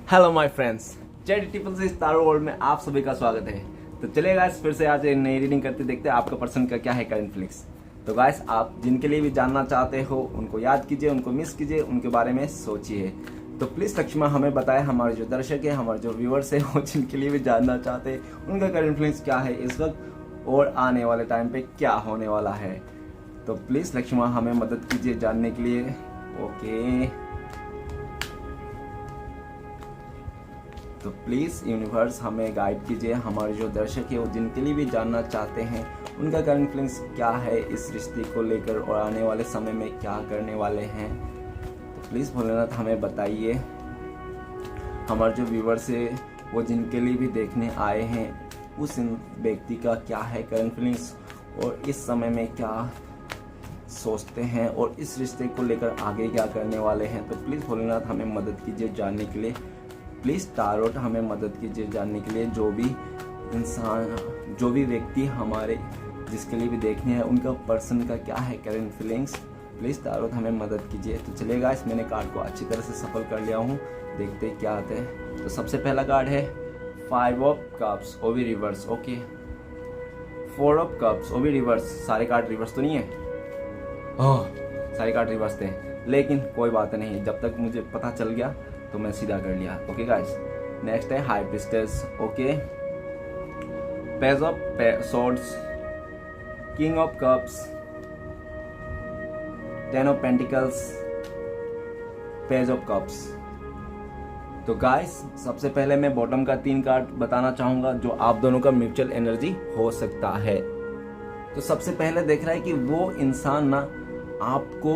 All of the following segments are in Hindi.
Hello my friends, Z triple से स्टार वर्ल्ड में आप सभी का स्वागत है। तो चलिए गाइस, फिर से आज एक नई रीडिंग करते देखते हैं आपका पर्सन का क्या है करंट फीलिंग्स। तो गाइस, आप जिनके लिए भी जानना चाहते हो उनको याद कीजिए, उनको मिस कीजिए, उनके बारे में सोचिए। तो प्लीज़ लक्ष्मा हमें बताएं, हमारे जो दर्शक है, हमारे जो व्यूअर्स है, वो जिनके लिए भी जानना चाहते हैं उनका करंट फीलिंग्स क्या है इस वक्त और आने वाले टाइम पे क्या होने वाला है। तो प्लीज़ लक्ष्मा हमें मदद कीजिए जानने के लिए। ओके, तो प्लीज़ यूनिवर्स हमें गाइड कीजिए, हमारे जो दर्शक है वो जिनके लिए भी जानना चाहते हैं उनका करंट फीलिंग्स क्या है इस रिश्ते को लेकर और आने वाले समय में क्या करने वाले हैं। तो प्लीज़ भोलेनाथ हमें बताइए। हमारे जो व्यूवर्स है वो जिनके लिए भी देखने आए हैं उस व्यक्ति का क्या है करंट फीलिंग्स और इस समय में क्या सोचते हैं और इस रिश्ते को लेकर आगे क्या करने वाले हैं। तो प्लीज़ भोलेनाथ हमें मदद कीजिए जानने के लिए। प्लीज़ टारोट हमें मदद कीजिए जानने के लिए। जो भी इंसान, जो भी व्यक्ति हमारे जिसके लिए भी देखने हैं उनका पर्सन का क्या है करंट फीलिंग्स, प्लीज़ टारोट हमें मदद कीजिए। तो चलेगा, इस मैंने कार्ड को अच्छी तरह से सफल कर लिया हूँ, देखते क्या आते हैं। तो सबसे पहला कार्ड है 5 ऑफ कप्स ओवी रिवर्स। ओके, 4 ऑफ कप्स ओवी रिवर्स। सारे कार्ड रिवर्स तो नहीं है, सारे कार्ड रिवर्स थे, लेकिन कोई बात नहीं, जब तक मुझे पता चल गया तो मैं सीधा कर लिया। ओके गाइस, नेक्स्ट है high priestess. Okay, page of swords, king of cups, 10 of pentacles, page of cups. तो गाइस, सबसे पहले मैं बॉटम का 3 कार्ड बताना चाहूंगा जो आप दोनों का म्यूचुअल एनर्जी हो सकता है। तो सबसे पहले देख रहा है कि वो इंसान ना आपको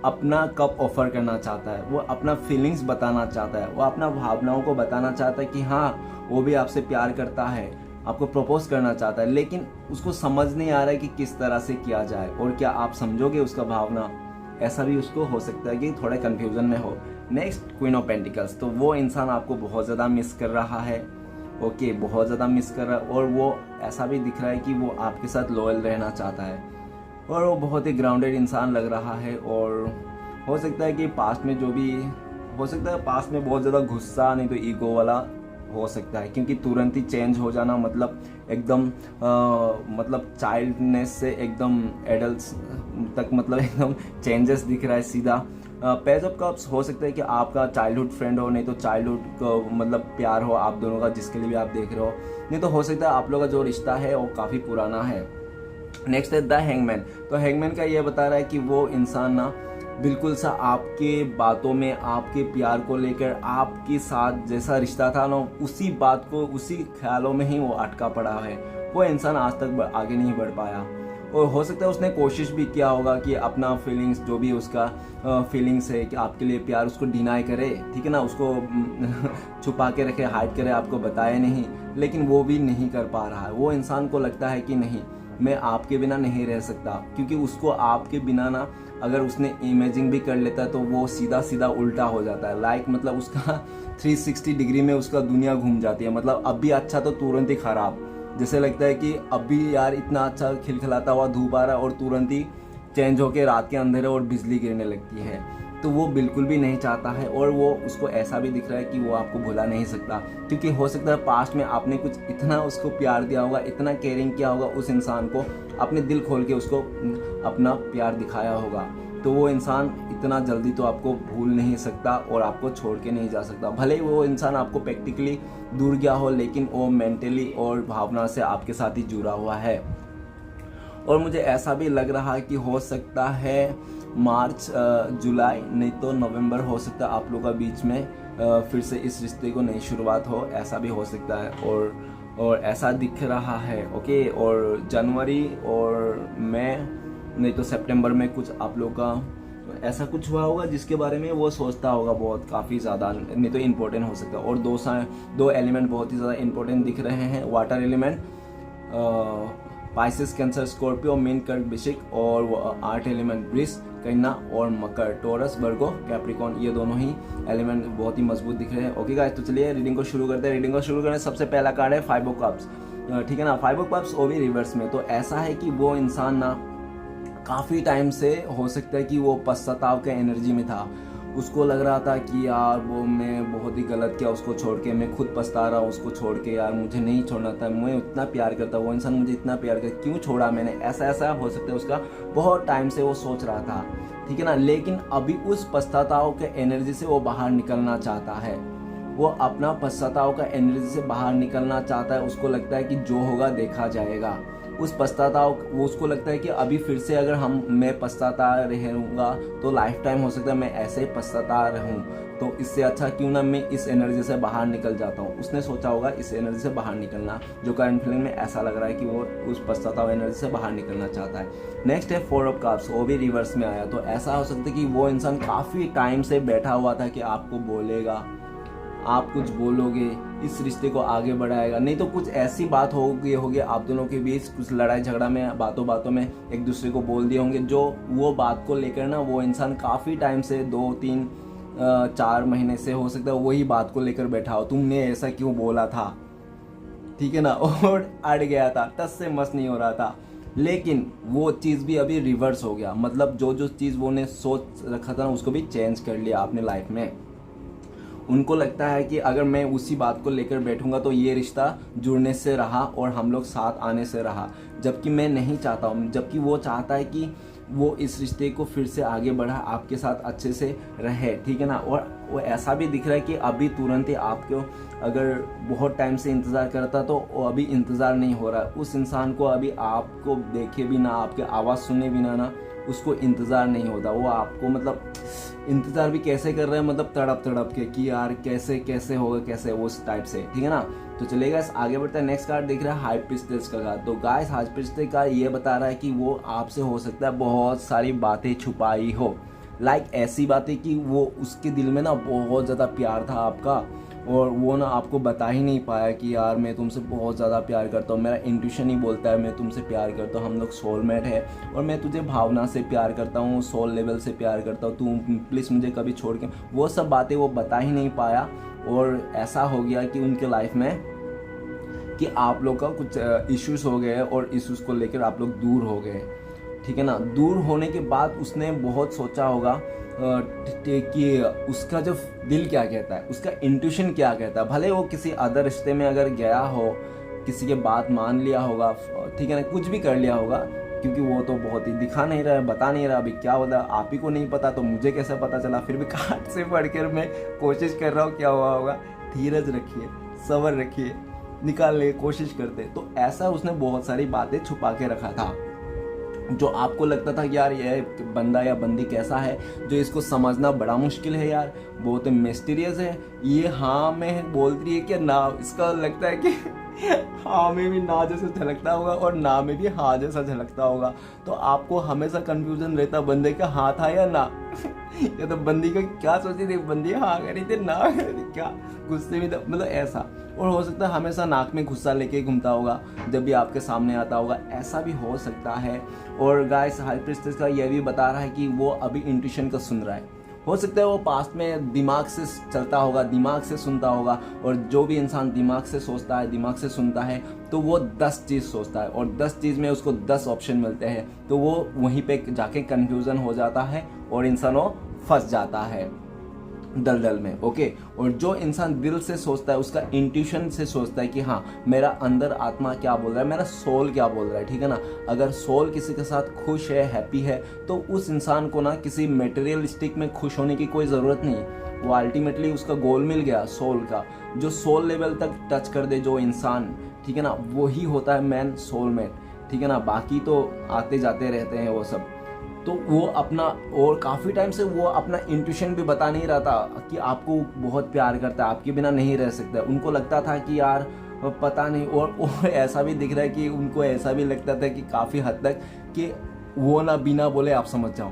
अपना कप ऑफर करना चाहता है, वो अपना फीलिंग्स बताना चाहता है, वो अपना भावनाओं को बताना चाहता है कि हाँ वो भी आपसे प्यार करता है, आपको प्रपोज करना चाहता है, लेकिन उसको समझ नहीं आ रहा है कि किस तरह से किया जाए और क्या आप समझोगे उसका भावना। ऐसा भी उसको हो सकता है कि थोड़ा कंफ्यूजन में हो। Next, queen of pentacles. तो वो इंसान आपको बहुत ज़्यादा मिस कर रहा है। ओके, बहुत ज़्यादा मिस कर रहा है और वो ऐसा भी दिख रहा है कि वो आपके साथ लॉयल रहना चाहता है और वो बहुत ही ग्राउंडेड इंसान लग रहा है। और हो सकता है कि पास्ट में जो भी हो सकता है, पास्ट में बहुत ज़्यादा गुस्सा नहीं तो ईगो वाला हो सकता है, क्योंकि तुरंत ही चेंज हो जाना मतलब एकदम मतलब चाइल्डनेस से एकदम एडल्ट तक मतलब एकदम चेंजेस दिख रहा है सीधा। पेज ऑफ कप्स हो सकता है कि आपका चाइल्डहुड फ्रेंड हो, नहीं तो चाइल्डहुड को मतलब प्यार हो आप दोनों का, जिसके लिए भी आप देख रहे हो, नहीं तो हो सकता है आप लोगों का जो रिश्ता है वो काफ़ी पुराना है। नेक्स्ट है द हैंगमैन। तो हैंगमैन का ये बता रहा है कि वो इंसान ना बिल्कुल सा आपके बातों में, आपके प्यार को लेकर आपके साथ जैसा रिश्ता था ना, उसी बात को, उसी ख्यालों में ही वो अटका पड़ा है। वो इंसान आज तक आगे नहीं बढ़ पाया और हो सकता है उसने कोशिश भी किया होगा कि अपना फीलिंग्स, जो भी उसका फीलिंग्स है कि आपके लिए प्यार, उसको डिनाई करे, ठीक है ना, उसको छुपा के रखे, हाइड करे, आपको बताए नहीं, लेकिन वो भी नहीं कर पा रहा है। वो इंसान को लगता है कि नहीं, मैं आपके बिना नहीं रह सकता, क्योंकि उसको आपके बिना ना अगर उसने इमेजिंग भी कर लेता है तो वो सीधा सीधा उल्टा हो जाता है। लाइक मतलब उसका 360 डिग्री में उसका दुनिया घूम जाती है। मतलब अभी अच्छा तो तुरंत ही खराब, जैसे लगता है कि अभी यार इतना अच्छा खिलखिलाता हुआ धूप आ रहा है और तुरंत ही चेंज होके रात के अंधेरे और बिजली गिरने लगती है। तो वो बिल्कुल भी नहीं चाहता है और वो उसको ऐसा भी दिख रहा है कि वो आपको भुला नहीं सकता, क्योंकि हो सकता है पास्ट में आपने कुछ इतना उसको प्यार दिया होगा, इतना केयरिंग किया होगा उस इंसान को, अपने दिल खोल के उसको अपना प्यार दिखाया होगा। तो वो इंसान इतना जल्दी तो आपको भूल नहीं सकता और आपको छोड़ के नहीं जा सकता। भले ही वो इंसान आपको प्रैक्टिकली दूर गया हो, लेकिन वो मेंटली और भावना से आपके साथ ही जुड़ा हुआ है। और मुझे ऐसा भी लग रहा है कि हो सकता है मार्च, जुलाई, नहीं तो नवंबर हो सकता है आप लोगों का बीच में फिर से इस रिश्ते को नई शुरुआत हो, ऐसा भी हो सकता है। और ऐसा दिख रहा है। ओके, और जनवरी और मई, नहीं तो सितंबर में कुछ आप लोगों का ऐसा कुछ हुआ होगा जिसके बारे में वो सोचता होगा बहुत, काफ़ी ज़्यादा, नहीं तो इम्पोर्टेंट हो सकता है। और दो एलिमेंट बहुत ही ज़्यादा इम्पोर्टेंट दिख रहे हैं, water element, Pisces, Cancer, Scorpio, mean, कर्क, वृश्चिक, और 8 एलिमेंट वृष, कन्या और मकर, टोरस, वर्गो, कैप्रिकॉन, ये दोनों ही एलिमेंट बहुत ही मजबूत दिख रहे हैं। ओके गाइस, तो चलिए रीडिंग को शुरू करते हैं। रीडिंग को शुरू करने सबसे पहला कार्ड है 5 ऑफ कप्स, ठीक है ना। 5 ऑफ कप्स वो भी रिवर्स में। तो ऐसा है कि वो इंसान ना काफ़ी टाइम से हो सकता है कि वो पश्चाताप के एनर्जी में था उसको लग रहा था कि यार वो मैं बहुत ही गलत किया उसको छोड़ के, मैं खुद पछता रहा हूँ उसको छोड़ के, यार मुझे नहीं छोड़ना था, मैं इतना प्यार करता, वो इंसान मुझे इतना प्यार करता, क्यों छोड़ा मैंने, ऐसा ऐसा हो सकता है उसका बहुत टाइम से वो सोच रहा था, ठीक है ना। लेकिन अभी उस पछताताओं के एनर्जी से वो बाहर निकलना चाहता है, वो अपना पश्चाताप का एनर्जी से बाहर निकलना चाहता है। उसको लगता है कि जो होगा देखा जाएगा। उस पश्चाताप, वो उसको लगता है कि अभी फिर से अगर मैं पछताता रहूँगा तो लाइफ टाइम हो सकता है मैं ऐसे ही पछताता रहूँ, तो इससे अच्छा क्यों ना मैं इस एनर्जी से बाहर निकल जाता हूँ। उसने सोचा होगा इस एनर्जी से बाहर निकलना, जो करंट फीलिंग में ऐसा लग रहा है कि वो उस पश्चाताप एनर्जी से बाहर निकलना चाहता है। नेक्स्ट है 4 ऑफ कप्स, वो भी रिवर्स में आया। तो ऐसा हो सकता है कि वो इंसान काफ़ी टाइम से बैठा हुआ था कि आपको बोलेगा, आप कुछ बोलोगे, इस रिश्ते को आगे बढ़ाएगा, नहीं तो कुछ ऐसी बात होगी आप दोनों के बीच, कुछ लड़ाई झगड़ा में बातों बातों में एक दूसरे को बोल दिए होंगे, जो वो बात को लेकर ना वो इंसान काफ़ी टाइम से 2-3-4 महीने से हो सकता है वही बात को लेकर बैठा हो, तुमने ऐसा क्यों बोला था, ठीक है ना, और अड़ गया था, टस से मस नहीं हो रहा था। लेकिन वो चीज़ भी अभी रिवर्स हो गया, मतलब जो चीज़ वो ने सोच रखा था ना उसको भी चेंज कर लिया आपने लाइफ में। उनको लगता है कि अगर मैं उसी बात को लेकर बैठूंगा तो ये रिश्ता जुड़ने से रहा और हम लोग साथ आने से रहा, जबकि मैं नहीं चाहता हूँ, जबकि वो चाहता है कि वो इस रिश्ते को फिर से आगे बढ़ा, आपके साथ अच्छे से रहे, ठीक है ना। और वो ऐसा भी दिख रहा है कि अभी तुरंत ही आपको अगर बहुत टाइम से इंतज़ार करता तो अभी इंतज़ार नहीं हो रहा, उस इंसान को अभी आपको देखे बिना, आपके आवाज़ सुने बिना ना उसको इंतज़ार नहीं होता, वो आपको मतलब इंतज़ार भी कैसे कर रहे हैं, मतलब तड़प के कि यार कैसे कैसे होगा, कैसे उस टाइप से, ठीक है ना। तो चलिए गाइस आगे बढ़ते हैं। नेक्स्ट कार्ड दिख रहा है हाई प्रीस्टेस का कार्ड। तो गाइस हाई प्रीस्टेस का ये बता रहा है कि वो आपसे हो सकता है बहुत सारी बातें छुपाई हो, लाइक ऐसी बातें कि वो उसके दिल में ना बहुत ज़्यादा प्यार था आपका और वो ना आपको बता ही नहीं पाया कि यार मैं तुमसे बहुत ज़्यादा प्यार करता हूँ, मेरा इंट्यूशन ही बोलता है मैं तुमसे प्यार करता हूँ, हम लोग सोलमेट है और मैं तुझे भावना से प्यार करता हूँ, सोल लेवल से प्यार करता हूँ, तू प्लीज़ मुझे कभी छोड़ के, वो सब बातें वो बता ही नहीं पाया। और ऐसा हो गया कि उनके लाइफ में कि आप लोग का कुछ इश्यूज़ हो गए और इश्यूज़ को लेकर आप लोग दूर हो गए, ठीक है ना। दूर होने के बाद उसने बहुत सोचा होगा कि उसका जो दिल क्या कहता है, उसका इंट्यूशन क्या कहता है, भले वो किसी अदर रिश्ते में अगर गया हो, किसी के बात मान लिया होगा, ठीक है ना, कुछ भी कर लिया होगा, क्योंकि वो तो बहुत ही दिखा नहीं रहा है, बता नहीं रहा अभी क्या होता है, आप ही को नहीं पता तो मुझे कैसे पता चला, फिर भी कार्ड से पढ़कर मैं कोशिश कर रहा हूँ क्या हुआ होगा। धीरज रखिए, सब्र रखिए, निकालने की कोशिश करते। तो ऐसा उसने बहुत सारी बातें छुपा के रखा था, जो आपको लगता था कि यार ये बंदा या बंदी कैसा है, जो इसको समझना बड़ा मुश्किल है यार, बहुत मिस्टीरियस है, ये हाँ में बोल रही है कि ना, इसका लगता है कि हाँ में भी ना जैसा झलकता होगा और ना में भी हाँ जैसा झलकता होगा। तो आपको हमेशा कंफ्यूजन रहता बंदे का हाँ था या ना या तो बंदी का क्या सोची थी, बंदी हाँ कह रही थी ना कह रही थी, क्या गुस्से में, मतलब ऐसा। और हो सकता है हमेशा नाक में गुस्सा लेके घूमता होगा जब भी आपके सामने आता होगा, ऐसा भी हो सकता है। और गाइस हाई प्रीस्टेस का यह भी बता रहा है कि वो अभी इंट्यूशन का सुन रहा है, हो सकता है वो पास्ट में दिमाग से चलता होगा, दिमाग से सुनता होगा, और जो भी इंसान दिमाग से सोचता है, दिमाग से सुनता है, तो वो 10 चीज़ सोचता है और 10 चीज़ में उसको 10 ऑप्शन मिलते हैं, तो वो वहीं पे जाके कन्फ्यूज़न हो जाता है और इंसान वो फंस जाता है दलदल में, ओके। और जो इंसान दिल से सोचता है, उसका इंट्यूशन से सोचता है कि हाँ मेरा अंदर आत्मा क्या बोल रहा है, मेरा सोल क्या बोल रहा है, ठीक है ना। अगर सोल किसी के साथ खुश है, हैप्पी है, तो उस इंसान को ना किसी मटेरियलिस्टिक में खुश होने की कोई ज़रूरत नहीं, वो अल्टीमेटली उसका गोल मिल गया सोल का। जो सोल लेवल तक टच कर दे जो इंसान, ठीक है ना, वही होता है मैन सोलमेट, ठीक है ना। बाकी तो आते जाते रहते हैं वो सब। तो वो अपना, और काफ़ी टाइम से वो अपना इंट्यूशन भी बता नहीं रहा था कि आपको बहुत प्यार करता है, आपके बिना नहीं रह सकता। उनको लगता था कि यार पता नहीं, और ऐसा भी दिख रहा है कि उनको ऐसा भी लगता था कि काफ़ी हद तक कि वो ना बिना बोले आप समझ जाओ,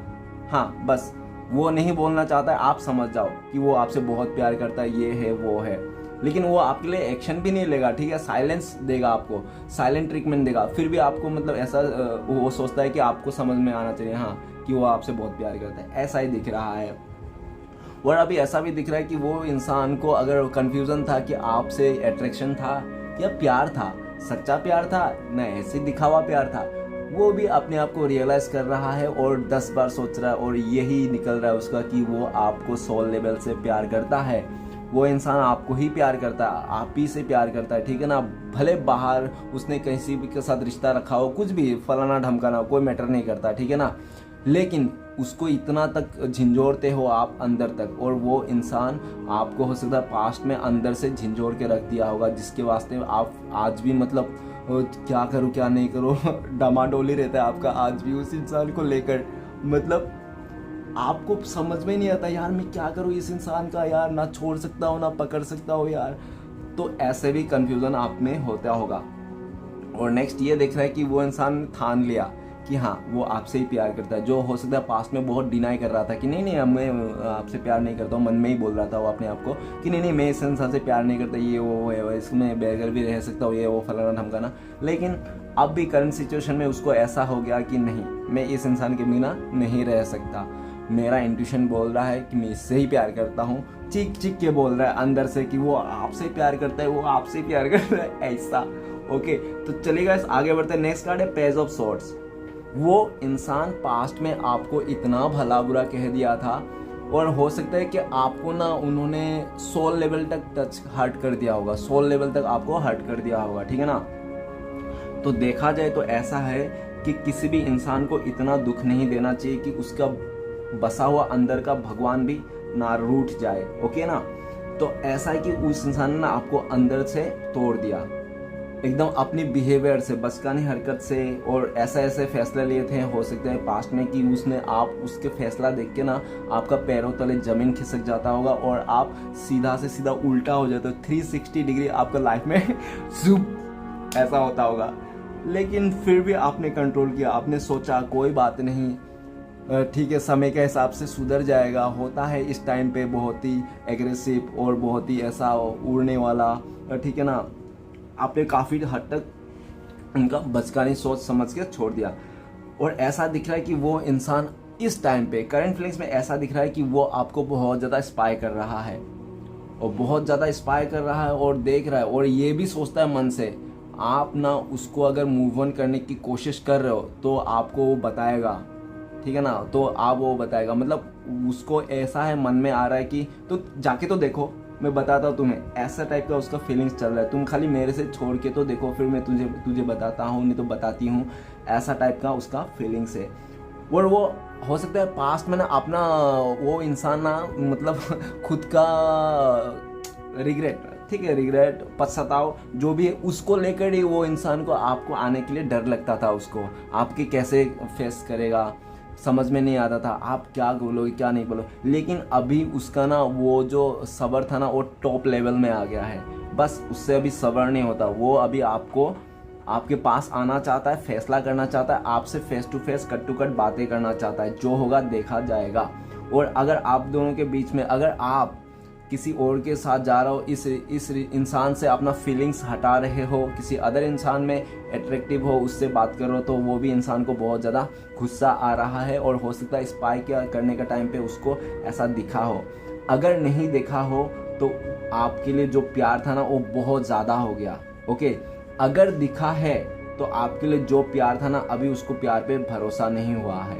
हाँ बस वो नहीं बोलना चाहता है, आप समझ जाओ कि वो आपसे बहुत प्यार करता है, ये है वो है। लेकिन वो आपके लिए एक्शन भी नहीं लेगा, ठीक है, साइलेंस देगा आपको, साइलेंट ट्रीटमेंट देगा, फिर भी आपको मतलब ऐसा वो सोचता है कि आपको समझ में आना चाहिए हाँ कि वो आपसे बहुत प्यार करता है, ऐसा ही दिख रहा है। और अभी ऐसा भी दिख रहा है कि वो इंसान को अगर कंफ्यूजन था कि आपसे अट्रैक्शन था या प्यार था, सच्चा प्यार था ना ऐसे दिखावा प्यार था, वो भी अपने आप को रियलाइज कर रहा है और 10 बार सोच रहा है और यही निकल रहा है उसका कि वो आपको सोल लेवल से प्यार करता है। वो इंसान आपको ही प्यार करता है, आप ही से प्यार करता है, ठीक है ना। भले बाहर उसने किसी भी के साथ रिश्ता रखा हो, कुछ भी फलाना ढमकाना, कोई मैटर नहीं करता, ठीक है ना, लेकिन उसको इतना तक झिंझोरते हो आप अंदर तक, और वो इंसान आपको हो सकता है पास्ट में अंदर से झिंझोर के रख दिया होगा, जिसके वास्ते आप आज भी मतलब क्या करूँ क्या नहीं करूँ डामाडोली रहता है आपका आज भी उस इंसान को लेकर। मतलब आपको समझ में नहीं आता यार मैं क्या करूँ इस इंसान का, यार ना छोड़ सकता हूँ ना पकड़ सकता हूँ यार। तो ऐसे भी कंफ्यूजन आप में होता होगा। और नेक्स्ट ये देख रहा है कि वो इंसान ठान लिया कि हाँ वो आपसे ही प्यार करता है, जो हो सकता है पास्ट में बहुत डिनाई कर रहा था कि नहीं नहीं मैं आपसे प्यार नहीं करता हूँ, मन में ही बोल रहा था वो अपने आप को कि नहीं नहीं मैं इस इंसान से प्यार नहीं करता, ये वो इसमें बेघर भी रह सकता हूँ, ये वो फलाना ढमकाना। लेकिन अब भी करंट सिचुएशन में उसको ऐसा हो गया कि नहीं मैं इस इंसान के बिना नहीं रह सकता, मेरा इंट्यूशन बोल रहा है कि मैं इससे ही प्यार करता हूँ, चीख चीख के बोल रहा है अंदर से कि वो आपसे प्यार करता है, वो आपसे प्यार करता है ऐसा। ओके तो चलिएगा आगे बढ़ते हैं। नेक्स्ट कार्ड है पेज ऑफ सॉर्ड्स। वो इंसान पास्ट में आपको इतना भला बुरा कह दिया था और हो सकता है कि आपको ना उन्होंने सोल लेवल तक टच हर्ट कर दिया होगा, सोल लेवल तक आपको हर्ट कर दिया होगा, ठीक है ना। तो देखा जाए तो ऐसा है कि किसी भी इंसान को इतना दुख नहीं देना चाहिए कि उसका बसा हुआ अंदर का भगवान भी ना रूठ जाए, ओके ना। तो ऐसा है कि उस इंसान ने ना आपको अंदर से तोड़ दिया एकदम अपनी बिहेवियर से, बचकानी हरकत से, और ऐसे फैसले लिए थे हो सकते हैं पास्ट में कि उसने आप उसके फैसला देख के ना आपका पैरों तले जमीन खिसक जाता होगा और आप सीधा से सीधा उल्टा हो जाते हो, 360 डिग्री आपका लाइफ में जुप ऐसा होता होगा। लेकिन फिर भी आपने कंट्रोल किया, आपने सोचा कोई बात नहीं, ठीक है समय के हिसाब से सुधर जाएगा। होता है इस टाइम पे बहुत ही एग्रेसिव और बहुत ही ऐसा उड़ने वाला, ठीक है ना। आपने काफ़ी हद तक उनका बचकानी सोच समझ के छोड़ दिया और ऐसा दिख रहा है कि वो इंसान इस टाइम पे करंट फीलिंग्स में ऐसा दिख रहा है कि वो आपको बहुत ज़्यादा स्पाई कर रहा है और बहुत ज़्यादा स्पाई कर रहा है और देख रहा है और ये भी सोचता है मन से आप ना उसको अगर मूव ऑन करने की कोशिश कर रहे हो तो आपको वो बताएगा, ठीक है ना। तो आप वो बताएगा, मतलब उसको ऐसा है मन में आ रहा है कि तो जाके तो देखो मैं बताता हूँ तुम्हें, ऐसा टाइप का उसका फीलिंग्स चल रहा है, तुम खाली मेरे से छोड़ के तो देखो फिर मैं तुझे बताता हूँ, नहीं तो बताती हूँ, ऐसा टाइप का उसका फीलिंग्स है। और वो हो सकता है पास्ट में ना अपना वो इंसान ना मतलब खुद का रिग्रेट, ठीक है, रिग्रेट पछताओ जो भी है उसको लेकर ही वो इंसान को आपको आने के लिए डर लगता था, उसको आपके कैसे फेस करेगा समझ में नहीं आता था, आप क्या बोलोगे क्या नहीं बोलोगे। लेकिन अभी उसका ना वो जो सब्र था ना वो टॉप लेवल में आ गया है, बस उससे अभी सब्र नहीं होता, वो अभी आपको आपके पास आना चाहता है, फैसला करना चाहता है, आपसे face to face cut to cut बातें करना चाहता है, जो होगा देखा जाएगा। और अगर आप दोनों के बीच में अगर आप किसी और के साथ जा रहे हो, इस इंसान से अपना फीलिंग्स हटा रहे हो, किसी अदर इंसान में अट्रैक्टिव हो, उससे बात करो, तो वो भी इंसान को बहुत ज़्यादा गुस्सा आ रहा है और हो सकता है स्पाई करने का टाइम पे उसको ऐसा दिखा हो। अगर नहीं देखा हो तो आपके लिए जो प्यार था ना वो बहुत ज़्यादा हो गया, ओके। अगर दिखा है तो आपके लिए जो प्यार था ना अभी उसको प्यार पे भरोसा नहीं हुआ है,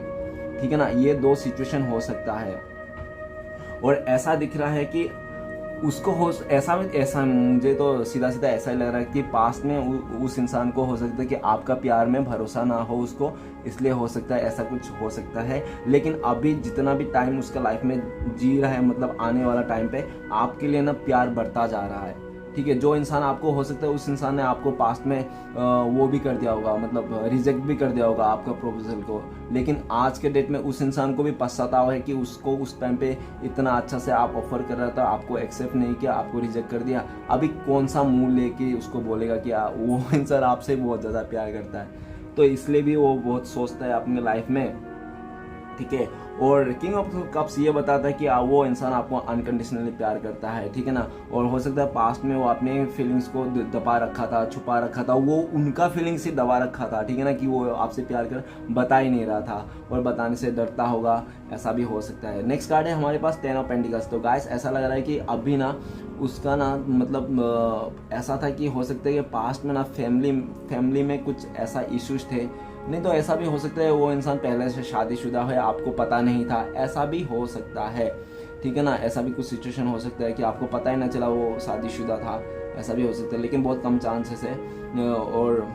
ठीक है ना। ये दो सिचुएशन हो सकता है और ऐसा दिख रहा है कि उसको हो ऐसा मुझे तो सीधा सीधा ऐसा ही लग रहा है कि पास्ट में उस इंसान को हो सकता है कि आपका प्यार में भरोसा ना हो उसको, इसलिए हो सकता है ऐसा कुछ हो सकता है। लेकिन अभी जितना भी टाइम उसका लाइफ में जी रहा है, मतलब आने वाला टाइम पे आपके लिए ना प्यार बढ़ता जा रहा है, ठीक है। जो इंसान आपको हो सकता है उस इंसान ने आपको पास्ट में वो भी कर दिया होगा, मतलब रिजेक्ट भी कर दिया होगा आपका प्रपोजल को, लेकिन आज के डेट में उस इंसान को भी पछतावा है कि उसको उस टाइम पे इतना अच्छा से आप ऑफर कर रहा था, आपको एक्सेप्ट नहीं किया, आपको रिजेक्ट कर दिया। अभी कौन सा मुंह लेके उसको बोलेगा कि वो इंसान आपसे बहुत ज़्यादा प्यार करता है, तो इसलिए भी वो बहुत सोचता है अपने लाइफ में, ठीक है। और किंग ऑफ कप्स ये बताता है कि वो इंसान आपको अनकंडीशनली प्यार करता है, ठीक है ना। और हो सकता है पास्ट में वो अपने फीलिंग्स को दबा रखा था, छुपा रखा था, वो उनका फीलिंग्स ही दबा रखा था, ठीक है ना, कि वो आपसे प्यार कर बता ही नहीं रहा था और बताने से डरता होगा, ऐसा भी हो सकता है। नेक्स्ट कार्ड है हमारे पास 10 ऑफ पेंटिकल्स। तो गाइस ऐसा लग रहा है कि अभी ना उसका ना मतलब ऐसा था कि हो सकता है कि पास्ट में ना फैमिली में कुछ ऐसा इश्यूज थे नहीं तो ऐसा भी हो सकता है वो इंसान पहले से शादीशुदा है, आपको पता नहीं था, ऐसा भी हो सकता है, ठीक है ना। ऐसा भी कुछ सिचुएशन हो सकता है कि आपको पता ही ना चला वो शादीशुदा था, ऐसा भी हो सकता है, लेकिन बहुत कम चांसेस है। और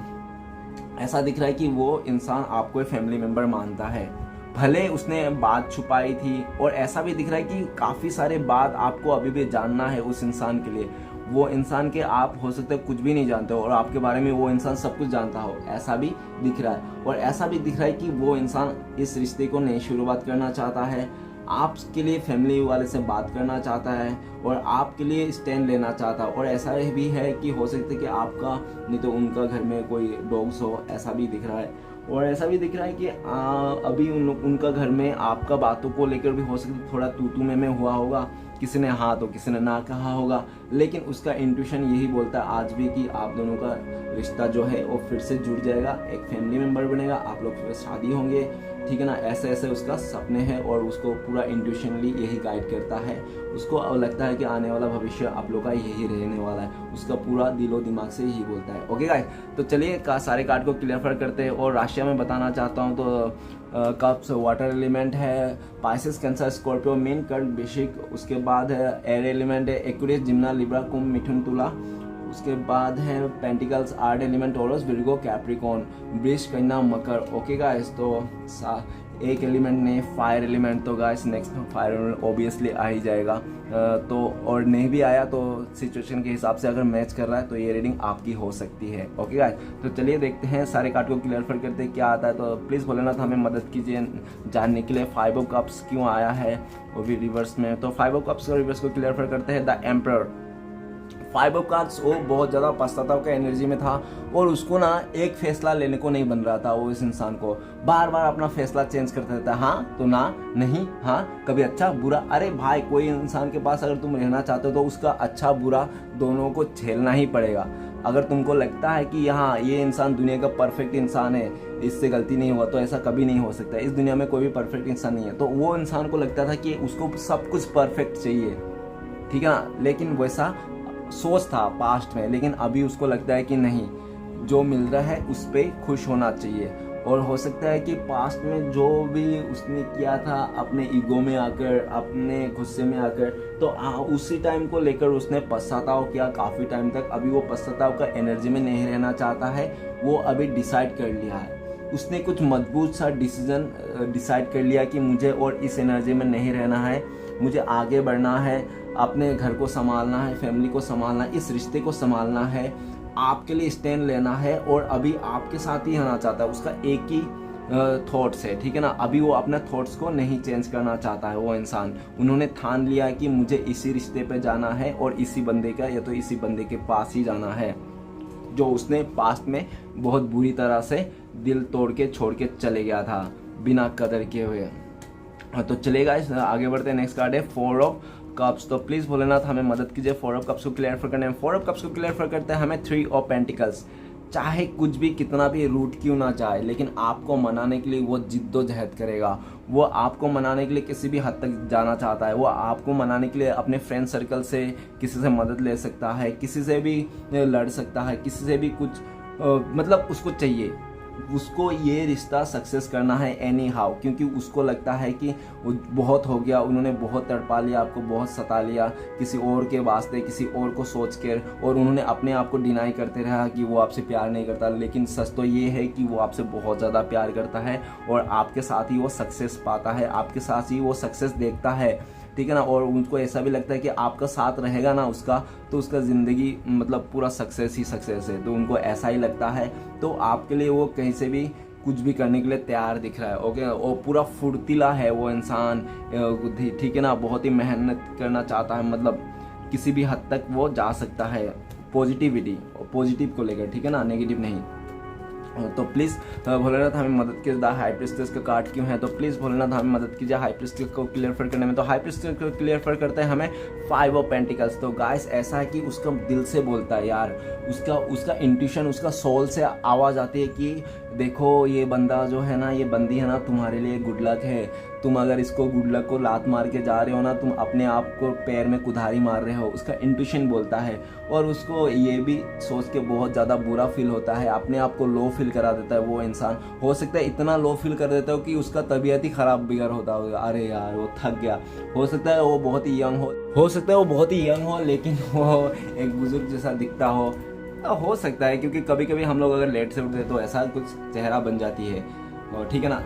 ऐसा दिख रहा है कि वो इंसान आपको एक फैमिली मेम्बर मानता है, भले उसने बात छुपाई थी। और ऐसा भी दिख रहा है कि काफ़ी सारे बात आपको अभी भी जानना है उस इंसान के लिए। वो इंसान के आप हो सकता है कुछ भी नहीं जानते हो और आपके बारे में वो इंसान सब कुछ जानता हो, ऐसा भी दिख रहा है। और ऐसा भी दिख रहा है कि वो इंसान इस रिश्ते को नई शुरुआत करना चाहता है, आपके लिए फैमिली वाले से बात करना चाहता है और आपके लिए स्टैंड लेना चाहता है। और ऐसा भी है कि हो सकता है कि आपका नहीं तो उनका घर में कोई डॉग्स हो, ऐसा भी दिख रहा है। और ऐसा भी दिख रहा है कि अभी उनका घर में आपका बातों को लेकर भी हो सकता है थोड़ा तू में हुआ होगा, किसी ने हाँ तो किसी ने ना कहा होगा, लेकिन उसका इंट्यूशन यही बोलता है आज भी कि आप दोनों का रिश्ता जो है वो फिर से जुड़ जाएगा, एक फैमिली मेम्बर बनेगा, आप लोग फिर शादी होंगे, ठीक है ना। ऐसे ऐसे उसका सपने हैं और उसको पूरा इंट्यूशनली यही गाइड करता है। उसको अब लगता है कि आने वाला भविष्य आप लोग का यही रहने वाला है, उसका पूरा दिलो दिमाग से यही बोलता है। ओके गाइस, तो चलिए सारे कार्ड को क्लियर करते हैं। और राशि में बताना चाहता हूँ तो कप्स वाटर एलिमेंट है, पाइसेस कैंसर स्कॉर्पियो मेन कर्ड बेसिक, उसके बाद है एयर एलिमेंट है एक्वेरियस जिम्ना लिब्रा कुंभ मिथुन तुला, उसके बाद है pentacles earth element Taurus Virgo Capricorn वृष कन्या मकर। ओके गाइस, तो एक एलिमेंट ने फायर एलिमेंट, तो guys next fire element obviously आ ही जाएगा। तो और नहीं भी आया तो सिचुएशन के हिसाब से अगर मैच कर रहा है तो ये रीडिंग आपकी हो सकती है। ओके गाइस, तो चलिए देखते हैं सारे कार्ड को क्लियर करते हैं क्या आता है। तो प्लीज़ भोलेनाथ हमें मदद कीजिए जानने के लिए 5 ऑफ कप्स क्यों आया है वो भी रिवर्स में। तो 5 ऑफ कप्स और रिवर्स को क्लियर करते हैं। द एम्परर 5 ऑफ कार्ड्स वो बहुत ज़्यादा पश्चाताप का एनर्जी में था और उसको ना एक फैसला लेने को नहीं बन रहा था। वो इस इंसान को बार बार अपना फैसला चेंज करता रहता है, हाँ तो ना, नहीं हाँ, कभी अच्छा बुरा। अरे भाई, कोई इंसान के पास अगर तुम रहना चाहते हो तो उसका अच्छा बुरा दोनों को झेलना ही पड़ेगा। अगर तुमको लगता है कि यहाँ ये इंसान दुनिया का परफेक्ट इंसान है, इससे गलती नहीं हुआ, तो ऐसा कभी नहीं हो सकता। इस दुनिया में कोई भी परफेक्ट इंसान नहीं है। तो वो इंसान को लगता था कि उसको सब कुछ परफेक्ट चाहिए, ठीक है ना। लेकिन वैसा सोच था पास्ट में, लेकिन अभी उसको लगता है कि नहीं, जो मिल रहा है उस पर खुश होना चाहिए। और हो सकता है कि पास्ट में जो भी उसने किया था अपने ईगो में आकर, अपने गुस्से में आकर, तो उसी टाइम को लेकर उसने पश्चाताप किया काफ़ी टाइम तक। अभी वो पश्चाताप का एनर्जी में नहीं रहना चाहता है, वो अभी डिसाइड कर लिया है। उसने कुछ मजबूत सा डिसीजन डिसाइड कर लिया कि मुझे और इस एनर्जी में नहीं रहना है, मुझे आगे बढ़ना है, अपने घर को संभालना है, फैमिली को संभालना है, इस रिश्ते को संभालना है, आपके लिए स्टैंड लेना है और अभी आपके साथ ही रहना चाहता है। उसका एक ही थॉट्स है, ठीक है ना। अभी वो अपने थॉट्स को नहीं चेंज करना चाहता है वो इंसान। उन्होंने ठान लिया कि मुझे इसी रिश्ते पे जाना है और इसी बंदे का या तो इसी बंदे के पास ही जाना है जो उसने पास्ट में बहुत बुरी तरह से दिल तोड़ के छोड़ के चले गया था बिना कदर किए हुए। तो चलेगा, आगे बढ़ते हैं। नेक्स्ट कार्ड है 4 ऑफ कप्स। तो प्लीज़ भोलेनाथ हमें मदद कीजिए 4 ऑफ कप्स को क्लियर करने में। 4 ऑफ कप्स को क्लियर करते हैं हमें 3 ऑफ पेंटिकल्स। चाहे कुछ भी कितना भी रूट क्यों ना जाए, लेकिन आपको मनाने के लिए वो जिद्दोजहद करेगा। वो आपको मनाने के लिए किसी भी हद तक जाना चाहता है। वो आपको मनाने के लिए अपने फ्रेंड सर्कल से किसी से मदद ले सकता है, किसी से भी लड़ सकता है, किसी से भी कुछ मतलब उसको चाहिए, उसको ये रिश्ता सक्सेस करना है एनी हाउ, क्योंकि उसको लगता है कि वो बहुत हो गया, उन्होंने बहुत तड़पा लिया, आपको बहुत सता लिया किसी और के वास्ते, किसी और को सोच कर, और उन्होंने अपने आप को डिनाई करते रहा कि वो आपसे प्यार नहीं करता। लेकिन सच तो ये है कि वो आपसे बहुत ज़्यादा प्यार करता है और आपके साथ ही वो सक्सेस पाता है, आपके साथ ही वो सक्सेस देखता है, ठीक है ना। और उनको ऐसा भी लगता है कि आपका साथ रहेगा ना उसका, तो उसका ज़िंदगी मतलब पूरा सक्सेस ही सक्सेस है। तो उनको ऐसा ही लगता है, तो आपके लिए वो कहीं से भी कुछ भी करने के लिए तैयार दिख रहा है। ओके, और पूरा फुर्तीला है वो इंसान, ठीक है ना। बहुत ही मेहनत करना चाहता है, मतलब किसी भी हद तक वो जा सकता है पॉजिटिविटी, पॉजिटिव को लेकर, ठीक है ना, नेगेटिव नहीं। तो प्लीज़ भोलेनाथ हमें मदद कीजिए। द हाई प्रीस्टेस का कार्ड क्यों है, तो प्लीज़ भोलेनाथ हमें मदद कीजिए हाई प्रीस्टेस को क्लियर करने में। तो हाई प्रीस्टेस को क्लियर करते हैं हमें 5 ऑफ पेंटिकल्स। तो गाइस ऐसा है कि उसका दिल से बोलता है यार, उसका इंट्यूशन, उसका सोल से आवाज़ आती है कि देखो ये बंदा जो है ना, ये बंदी है ना, तुम्हारे लिए गुड लक है। तुम अगर इसको गुड लक को लात मार के जा रहे हो ना, तुम अपने आप को पैर में कुल्हाड़ी मार रहे हो, उसका इंट्यूशन बोलता है। और उसको ये भी सोच के बहुत ज़्यादा बुरा फील होता है, अपने आप को लो फील करा देता है वो इंसान। हो सकता है इतना लो फील कर देता हो कि उसका तबीयत ही ख़राब बिगड़ होता होगा, अरे यार वो थक गया। हो सकता है वो बहुत ही यंग हो सकता है वो बहुत ही यंग हो, लेकिन वो एक बुजुर्ग जैसा दिखता हो सकता है, क्योंकि कभी कभी हम लोग अगर लेट से उठते तो ऐसा कुछ चेहरा बन जाती है, और ठीक है ना,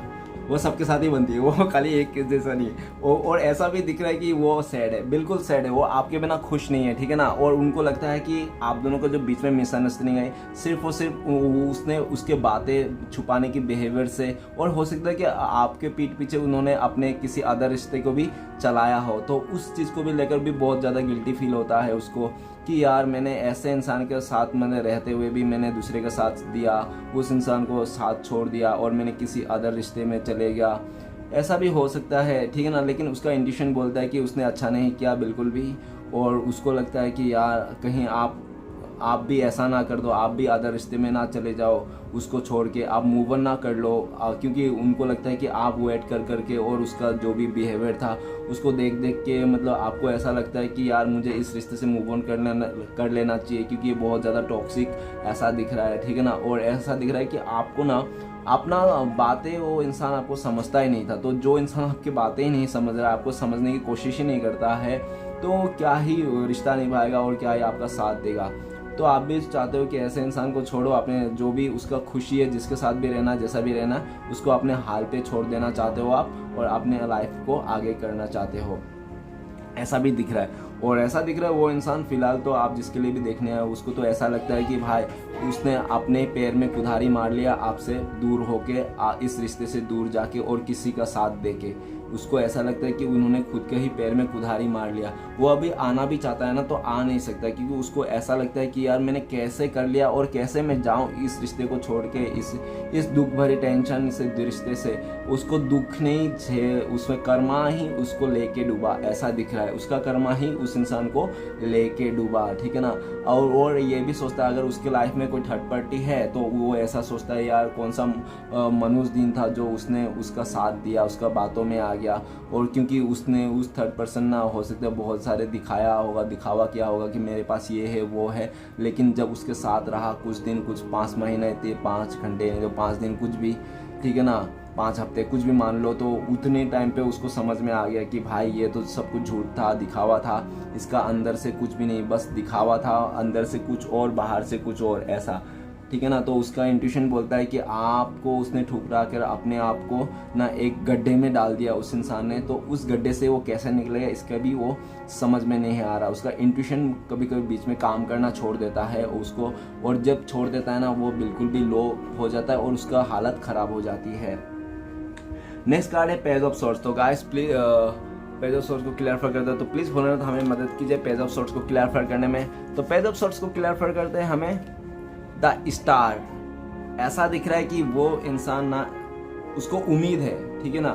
वो सबके साथ ही बनती है, वो खाली एक जैसा नहीं है। और ऐसा भी दिख रहा है कि वो सैड है, बिल्कुल सैड है, वो आपके बिना खुश नहीं है, ठीक है ना। और उनको लगता है कि आप दोनों को जो बीच में मिसअंडरस्टैंडिंग है, सिर्फ और सिर्फ उसने उसके बातें छुपाने की बिहेवियर से, और हो सकता है कि आपके पीठ पीछे उन्होंने अपने किसी अदर रिश्ते को भी चलाया हो, तो उस चीज़ को भी लेकर भी बहुत ज़्यादा गिल्टी फील होता है उसको कि यार मैंने ऐसे इंसान के साथ मैंने रहते हुए भी मैंने दूसरे का साथ दिया, उस इंसान को साथ छोड़ दिया और मैंने किसी अदर रिश्ते में चले गया। ऐसा भी हो सकता है, ठीक है ना। लेकिन उसका इंट्यूशन बोलता है कि उसने अच्छा नहीं किया बिल्कुल भी, और उसको लगता है कि यार कहीं आप भी ऐसा ना कर दो, आप भी अदर रिश्ते में ना चले जाओ, उसको छोड़ के आप मूव ऑन ना कर लो, क्योंकि उनको लगता है कि आप वेट कर करके और उसका जो भी बिहेवियर था उसको देख देख के, मतलब आपको ऐसा लगता है कि यार मुझे इस रिश्ते से मूव ऑन कर लेना चाहिए, क्योंकि ये बहुत ज़्यादा टॉक्सिक ऐसा दिख रहा है, ठीक है ना। और ऐसा दिख रहा है कि आपको ना अपना बातें, वो इंसान आपको समझता ही नहीं था, तो जो इंसान आपकी बातें ही नहीं समझ रहा है, आपको समझने की कोशिश ही नहीं करता है, तो क्या ही रिश्ता निभाएगा और क्या ही आपका साथ देगा। तो आप भी चाहते हो कि ऐसे इंसान को छोड़ो, अपने जो भी उसका खुशी है, जिसके साथ भी रहना, जैसा भी रहना, उसको अपने हाल पे छोड़ देना चाहते हो आप, और अपने लाइफ को आगे करना चाहते हो, ऐसा भी दिख रहा है। और ऐसा दिख रहा है वो इंसान फिलहाल तो आप जिसके लिए भी देखने आए, उसको तो ऐसा लगता है कि भाई उसने अपने पैर में कुल्हाड़ी मार लिया, आपसे दूर होके, इस रिश्ते से दूर जाके और किसी का साथ देके। उसको ऐसा लगता है कि उन्होंने खुद के ही पैर में कुल्हाड़ी मार लिया। वो अभी आना भी चाहता है ना, तो आ नहीं सकता, क्योंकि उसको ऐसा लगता है कि यार मैंने कैसे कर लिया और कैसे मैं जाऊं इस रिश्ते को छोड़ के, इस दुख भरी टेंशन से रिश्ते से। उसको दुख नहीं है, उसमें कर्मा ही उसको लेके डूबा, ऐसा दिख रहा है। उसका कर्मा ही उस इंसान को लेके डूबा, ठीक है ना। और ये भी सोचता है अगर उसके लाइफ में कोई थर्ड पार्टी है, तो वो ऐसा सोचता है यार कौन सा मनुष्य दिन था जो उसने उसका साथ दिया, उसका बातों में आ गया। और क्योंकि उसने उस थर्ड पर्सन ना, हो सकता है बहुत सारे दिखाया होगा, दिखावा किया होगा कि मेरे पास ये है वो है, लेकिन जब उसके साथ रहा कुछ दिन, कुछ 5 महीने, 5 घंटे, जो 5 दिन, कुछ भी, ठीक है ना, 5 हफ्ते, कुछ भी मान लो, तो उतने टाइम पे उसको समझ में आ गया कि भाई ये तो सब कुछ झूठ था, दिखावा था, इसका अंदर से कुछ भी नहीं, बस दिखावा था, अंदर से कुछ और, बाहर से कुछ और, ऐसा, ठीक है ना। तो उसका इंट्यूशन बोलता है कि आपको उसने ठुकरा कर अपने आप को ना एक गड्ढे में डाल दिया उस इंसान ने, तो उस गड्ढे से वो कैसे निकलेगा इसका भी वो समझ में नहीं आ रहा। उसका इंट्यूशन कभी कभी बीच में काम करना छोड़ देता है उसको, और जब छोड़ देता है ना, वो बिल्कुल भी लो हो जाता है और उसका हालत ख़राब हो जाती है। नेक्स्ट कार्ड है पेज ऑफ सॉर्ड्स। तो guys please page of swords को क्लियरफाई करते हैं, तो प्लीज़ बोलना तो हमें मदद कीजिए पेज ऑफ सॉर्ड्स को क्लियरफाई करने में। तो पेज ऑफ सॉर्ड्स को क्लियरफाई करते हैं हमें द स्टार। ऐसा दिख रहा है कि वो इंसान ना, उसको उम्मीद है, ठीक है ना,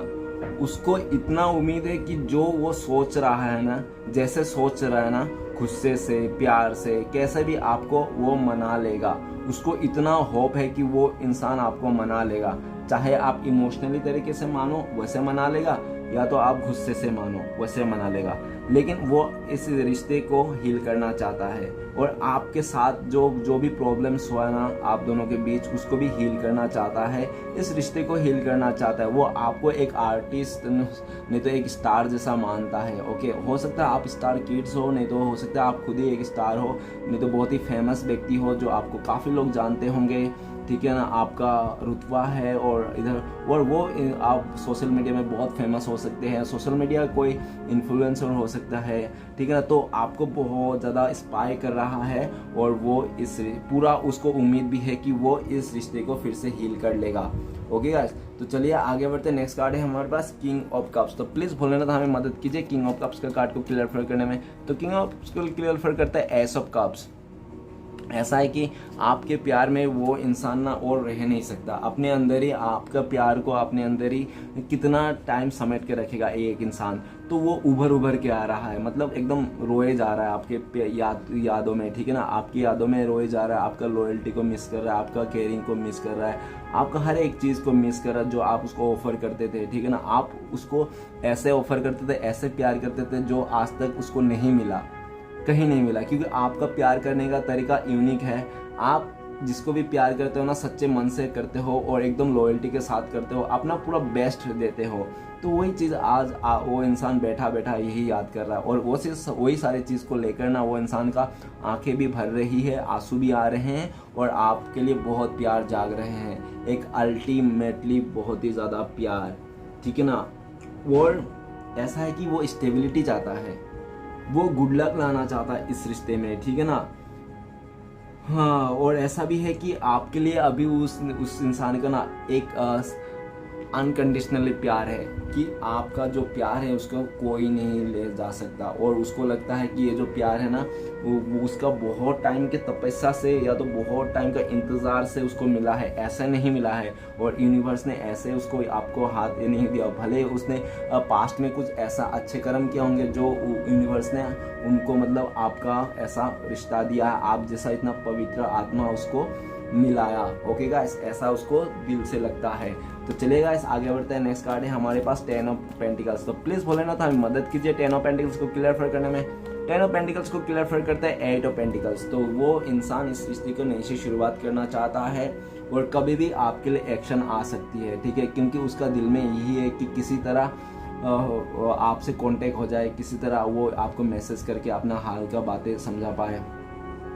उसको इतना उम्मीद है कि जो वो सोच रहा है ना, जैसे सोच रहा है ना, गुस्से से, प्यार से, कैसे भी आपको वो मना लेगा। उसको इतना होप है कि वो इंसान आपको मना लेगा, चाहे आप इमोशनली तरीके से मानो वैसे मना लेगा, या तो आप गुस्से से मानो वैसे मना लेगा, लेकिन वो इस रिश्ते को हील करना चाहता है, और आपके साथ जो भी प्रॉब्लम्स हुआ ना आप दोनों के बीच, उसको भी हील करना चाहता है, इस रिश्ते को हील करना चाहता है। वो आपको एक आर्टिस्ट नहीं तो एक स्टार जैसा मानता है। ओके, हो सकता है आप स्टार किड्स हो, नहीं तो हो सकता है आप खुद ही एक स्टार हो, नहीं तो बहुत ही फेमस व्यक्ति हो जो आपको काफ़ी लोग जानते होंगे, ठीक है ना, आपका रुतबा है, और इधर और वो आप सोशल मीडिया में बहुत फेमस हो सकते हैं, सोशल मीडिया कोई इन्फ्लुएंसर हो सकता है, ठीक है ना। तो आपको बहुत ज़्यादा स्पाई कर रहा है, और वो इस पूरा उसको उम्मीद भी है कि वो इस रिश्ते को फिर से हील कर लेगा। ओके गाइस, तो चलिए आगे बढ़ते हैं। नेक्स्ट कार्ड है हमारे पास किंग ऑफ कप्स। तो प्लीज़ बोलना तो हमें मदद कीजिए किंग ऑफ कप्स का कार्ड को क्लियरफाई करने में। तो किंग ऑफ कप्स को क्लियरफाई करता है एस ऑफ कप्स। ऐसा है कि आपके प्यार में वो इंसान ना और रह नहीं सकता, अपने अंदर ही आपका प्यार को अपने अंदर ही कितना टाइम समेट के रखेगा एक इंसान। तो वो उभर उभर के आ रहा है, मतलब एकदम रोए जा रहा है आपके यादों में, ठीक है ना, आपकी यादों में रोए जा रहा है, आपका लॉयल्टी को मिस कर रहा है, आपका केयरिंग को मिस कर रहा है, आपका हर एक चीज़ को मिस कर रहा है जो आप उसको ऑफर करते थे, ठीक है ना। आप उसको ऐसे ऑफर करते थे, ऐसे प्यार करते थे जो आज तक उसको नहीं मिला, कहीं नहीं मिला, क्योंकि आपका प्यार करने का तरीका यूनिक है। आप जिसको भी प्यार करते हो ना, सच्चे मन से करते हो और एकदम लॉयल्टी के साथ करते हो, अपना पूरा बेस्ट देते हो। तो वही चीज़ आज वो इंसान बैठा बैठा यही याद कर रहा है, और वही सारी चीज़ को लेकर ना वो इंसान का आंखें भी भर रही है, आंसू भी आ रहे हैं, और आपके लिए बहुत प्यार जाग रहे हैं, एक अल्टीमेटली बहुत ही ज़्यादा प्यार, ठीक है ना। और ऐसा है कि वो स्टेबिलिटी चाहता है, वो गुड लक लाना चाहता है इस रिश्ते में, ठीक है ना। हाँ, और ऐसा भी है कि आपके लिए अभी उस इंसान का ना एक अनकंडीशनली प्यार है, कि आपका जो प्यार है उसको कोई नहीं ले जा सकता, और उसको लगता है कि ये जो प्यार है ना वो उसका बहुत टाइम के तपस्या से या तो बहुत टाइम का इंतज़ार से उसको मिला है, ऐसा नहीं मिला है। और यूनिवर्स ने ऐसे उसको आपको हाथ नहीं दिया, भले उसने पास्ट में कुछ ऐसा अच्छे कर्म किए होंगे जो यूनिवर्स ने उनको मतलब आपका ऐसा रिश्ता दिया, आप जैसा इतना पवित्र आत्मा उसको मिलाया। ओके गाइस, ऐसा उसको दिल से लगता है। तो चलिए गाइस आगे बढ़ते हैं। नेक्स्ट कार्ड है हमारे पास 10 ऑफ पेंटिकल्स। तो प्लीज़ भोलेनाथ हमें मदद कीजिए 10 ऑफ पेंटिकल्स को क्लियर करने में। 10 ऑफ पेंटिकल्स को क्लियर करता है 8 ऑफ पेंटिकल्स। तो वो इंसान इस रिश्ते को नई से शुरुआत करना चाहता है, और कभी भी आपके लिए एक्शन आ सकती है, ठीक है, क्योंकि उसका दिल में यही है कि किसी तरह आपसे कांटेक्ट हो जाए, किसी तरह वो आपको मैसेज करके अपना हाल का बातें समझा पाए।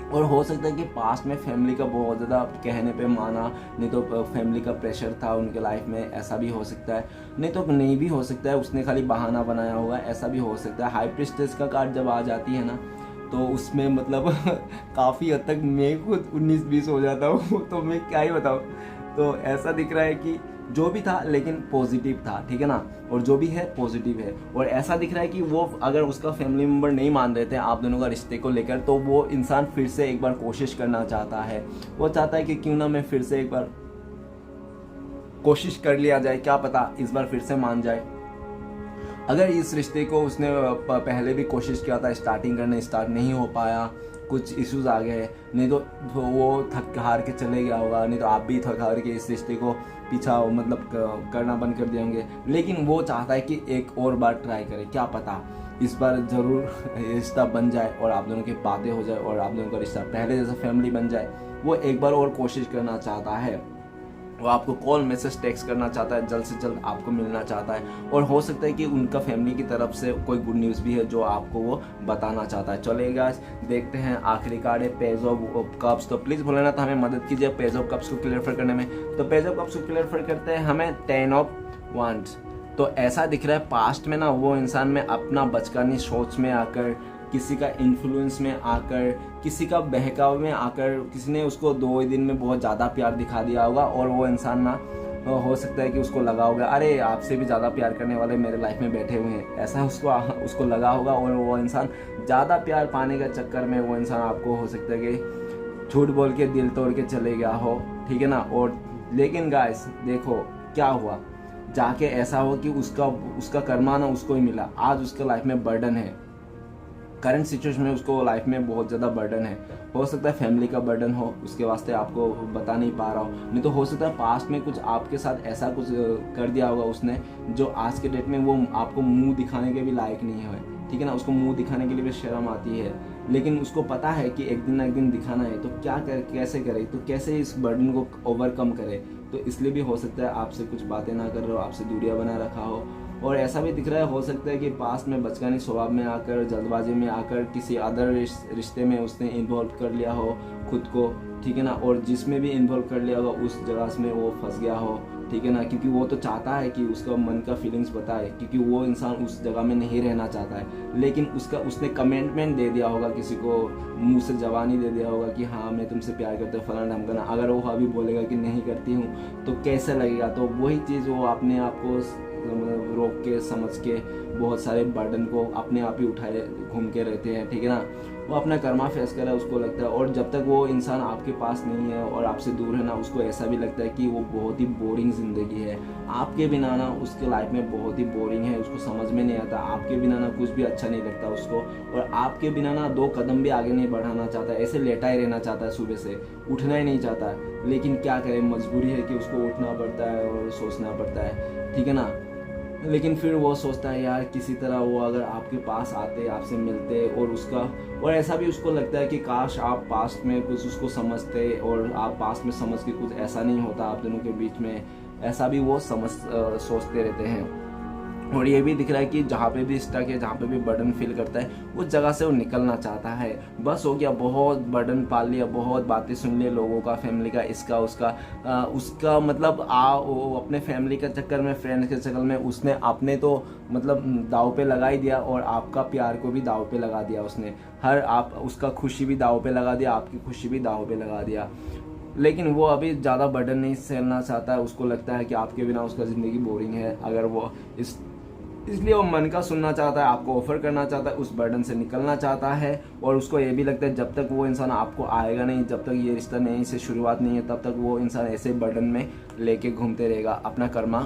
और हो सकता है कि पास्ट में फैमिली का बहुत ज़्यादा कहने पे माना, नहीं तो फैमिली का प्रेशर था उनके लाइफ में, ऐसा भी हो सकता है, नहीं तो नहीं भी हो सकता है, उसने खाली बहाना बनाया हुआ है, ऐसा भी हो सकता है। हाई प्रीस्टेस का कार्ड जब आ जाती है ना, तो उसमें मतलब काफ़ी हद तक मैं खुद 19-20 हो जाता हूँ, तो मैं क्या ही बताऊँ। तो ऐसा दिख रहा है कि जो भी था लेकिन पॉजिटिव था, ठीक है ना, और जो भी है पॉजिटिव है। और ऐसा दिख रहा है कि वो अगर उसका फैमिली मेम्बर नहीं मान रहे थे आप दोनों का रिश्ते को लेकर, तो वो इंसान फिर से एक बार कोशिश करना चाहता है। वो चाहता है कि क्यों ना मैं फिर से एक बार कोशिश कर लिया जाए, क्या पता इस बार फिर से मान जाए। अगर इस रिश्ते को उसने पहले भी कोशिश किया था स्टार्टिंग करने, स्टार्ट नहीं हो पाया, कुछ इश्यूज आ गए, नहीं तो वो थक हार के चले गया होगा, नहीं तो आप भी थक हार के इस रिश्ते को पीछा मतलब करना बंद कर दिए होंगे। लेकिन वो चाहता है कि एक और बार ट्राई करे, क्या पता इस बार ज़रूर रिश्ता बन जाए और आप दोनों की बातें हो जाए और आप दोनों का रिश्ता पहले जैसा फैमिली बन जाए। वो एक बार और कोशिश करना चाहता है, वो आपको कॉल मैसेज टेक्स्ट करना चाहता है, जल्द से जल्द आपको मिलना चाहता है, और हो सकता है कि उनका फैमिली की तरफ से कोई गुड न्यूज़ भी है जो आपको वो बताना चाहता है। चलेगा, देखते हैं आखिरी कार्ड है पेज ऑफ कप्स। तो प्लीज़ भोलेनाथ हमें मदद कीजिए पेज ऑफ कप्स को क्लियर करने में। तो पेज ऑफ कप्स को क्लियर करते हैं हमें 10 ऑफ वांड्स। तो ऐसा दिख रहा है पास्ट में ना वो इंसान में अपना बचकानी सोच में आकर, किसी का इन्फ्लुएंस में आकर, किसी का बहकाव में आकर, किसी ने उसको 2 दिन में बहुत ज़्यादा प्यार दिखा दिया होगा, और वो इंसान ना हो सकता है कि उसको लगा होगा अरे आपसे भी ज़्यादा प्यार करने वाले मेरे लाइफ में बैठे हुए हैं, ऐसा उसको लगा होगा। और वो इंसान ज़्यादा प्यार पाने के चक्कर में वो इंसान आपको हो सकता है कि झूठ बोल के दिल तोड़ के चले गया हो, ठीक है ना। और लेकिन गाइस देखो क्या हुआ, जाके ऐसा हो कि उसका कर्मा ना उसको ही मिला। आज उसके लाइफ में बर्डन है, करंट सिचुएशन में उसको लाइफ में बहुत ज़्यादा बर्डन है। हो सकता है फैमिली का बर्डन हो, उसके वास्ते आपको बता नहीं पा रहा हो, नहीं तो हो सकता है पास्ट में कुछ आपके साथ ऐसा कुछ कर दिया होगा उसने, जो आज के डेट में वो आपको मुंह दिखाने के भी लायक नहीं है, ठीक है ना। उसको मुंह दिखाने के लिए भी शर्म आती है, लेकिन उसको पता है कि एक दिन ना एक दिन दिखाना है, तो कैसे करे, तो कैसे इस बर्डन को ओवरकम करे। तो इसलिए भी हो सकता है आपसे कुछ बातें ना कर रहे हो, आपसे दूरियां बना रखा हो। और ऐसा भी दिख रहा है हो सकता है कि पास्ट में बचकानी स्वभाव में आकर, जल्दबाजी में आकर किसी अदर रिश्ते में उसने इन्वॉल्व कर लिया हो खुद को, ठीक है ना। और जिसमें भी इन्वॉल्व कर लिया होगा उस जगह में वो फंस गया हो, ठीक है ना, क्योंकि वो तो चाहता है कि उसका मन का फीलिंग्स बताए, क्योंकि वो इंसान उस जगह में नहीं रहना चाहता है। लेकिन उसने कमिटमेंट दे दिया होगा, किसी को मुंह से जवानी दे दिया होगा कि हाँ मैं तुमसे प्यार करता हूँ फलाना ढमकाना। अगर वो अभी बोलेगा कि नहीं करती हूँ तो कैसे लगेगा। तो वही चीज़ वो अपने आप को रोक के समझ के बहुत सारे बर्डन को अपने आप ही उठाए घूम के रहते हैं, ठीक है ना। वो अपना कर्मा फेस कर रहा है, उसको लगता है। और जब तक वो इंसान आपके पास नहीं है और आपसे दूर है ना, उसको ऐसा भी लगता है कि वो बहुत ही बोरिंग ज़िंदगी है आपके बिना ना, उसके लाइफ में बहुत ही बोरिंग है, उसको समझ में नहीं आता। आपके बिना ना कुछ भी अच्छा नहीं लगता उसको, और आपके बिना ना 2 कदम भी आगे नहीं बढ़ाना चाहता, ऐसे लेटा ही रहना चाहता है, सुबह से उठना ही नहीं चाहता। लेकिन क्या करें, मजबूरी है कि उसको उठना पड़ता है और सोचना पड़ता है, ठीक है ना। लेकिन फिर वो सोचता है यार किसी तरह वो अगर आपके पास आते, आपसे मिलते, और ऐसा भी उसको लगता है कि काश आप पास्ट में कुछ उसको समझते और आप पास्ट में समझ के कुछ ऐसा नहीं होता आप दोनों के बीच में, ऐसा भी वो सोचते रहते हैं। और ये भी दिख रहा है कि जहाँ पे भी स्टक है, जहाँ पे भी बर्डन फील करता है, उस जगह से वो निकलना चाहता है। बस हो गया, बहुत बर्डन पाल लिया, बहुत बातें सुन लिया लोगों का, फैमिली का, इसका उसका मतलब वो अपने फैमिली के चक्कर में, फ्रेंड्स के चक्कर में उसने अपने तो मतलब दाव पे लगा ही दिया, और आपका प्यार को भी दाव पे लगा दिया उसने। उसका खुशी भी दाव पे लगा दिया, आपकी खुशी भी दाव पे लगा दिया। लेकिन वो अभी ज़्यादा बर्डन नहीं सहना चाहता है, उसको लगता है कि आपके बिना उसका ज़िंदगी बोरिंग है। अगर वो इसलिए वो मन का सुनना चाहता है, आपको ऑफर करना चाहता है, उस बर्डन से निकलना चाहता है। और उसको ये भी लगता है जब तक वो इंसान आपको आएगा नहीं, जब तक ये रिश्ता नई से शुरुआत नहीं है, तब तक वो इंसान ऐसे बर्डन में लेके घूमते रहेगा, अपना कर्मा